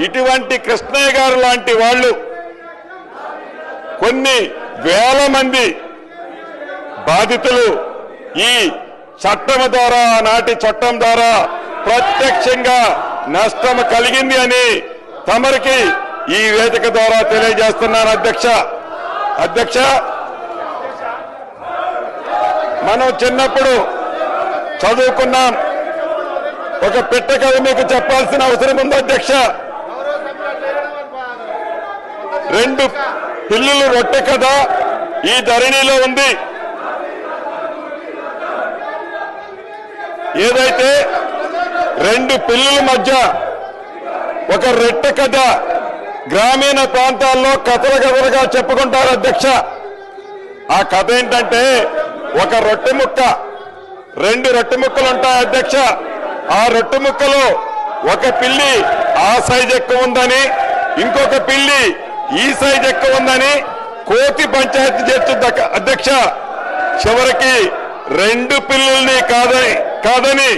ఇటువంటి కృష్ణయ్య గారు లాంటి వాళ్ళు కొన్ని వేల మంది బాధితులు ఈ చట్టం ద్వారా నాటి చట్టం ద్వారా ప్రత్యక్షంగా నష్టం కలిగింది అని తమరికి ఈ వేదిక ద్వారా తెలియజేస్తున్నాను అధ్యక్ష మనం చిన్నప్పుడు చదువుకున్నాం ఒక పిట్ట కథ మీకు చెప్పాల్సిన అవసరం ఉంది అధ్యక్ష రెండు పిల్లులు రొట్టె కథ ఈ ధరణిలో ఉంది ఏదైతే రెండు పిల్లుల మధ్య ఒక రొట్టె కథ గ్రామీణ ప్రాంతాల్లో కథలుగా చెప్పుకుంటారు అధ్యక్ష ఆ కథ ఏంటంటే ఒక రొట్టె ముక్క రెండు రొట్టె ముక్కలు ఉంటాయి అధ్యక్ష ఆ రొట్టె ముక్కలో ఒక పిల్లి ఆ సైజ్ ఎక్కువ ఉందని ఇంకొక పిల్లి ఈ సైజ్ ఎక్కువ ఉందని కోతి పంచాయతీ చేస్తుంది అధ్యక్ష చివరికి రెండు పిల్లుల్ని కాదని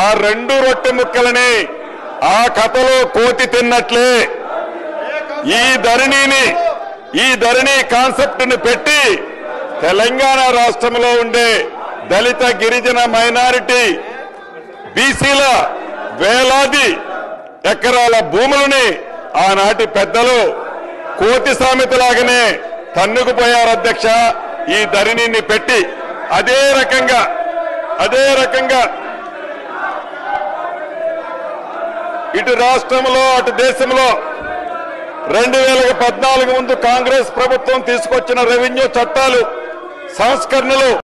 ఆ రెండు రొట్టె ముక్కలని ఆ కథలో కోతి తిన్నట్లే ఈ ధరణి కాన్సెప్ట్ ని పెట్టి తెలంగాణ రాష్ట్రంలో ఉండే దళిత గిరిజన మైనారిటీ బీసీల వేలాది ఎకరాల భూములని ఆనాటి పెద్దలు కోతి సామెతలాగానే తన్నుకుపోయారు అధ్యక్ష ఈ ధరణిని పెట్టి అదే రకంగా ఇటు రాష్ట్రంలో అటు దేశంలో 2014 ముందు కాంగ్రెస్ ప్రభుత్వం తీసుకొచ్చిన రెవెన్యూ చట్టాలు సంస్కరణలు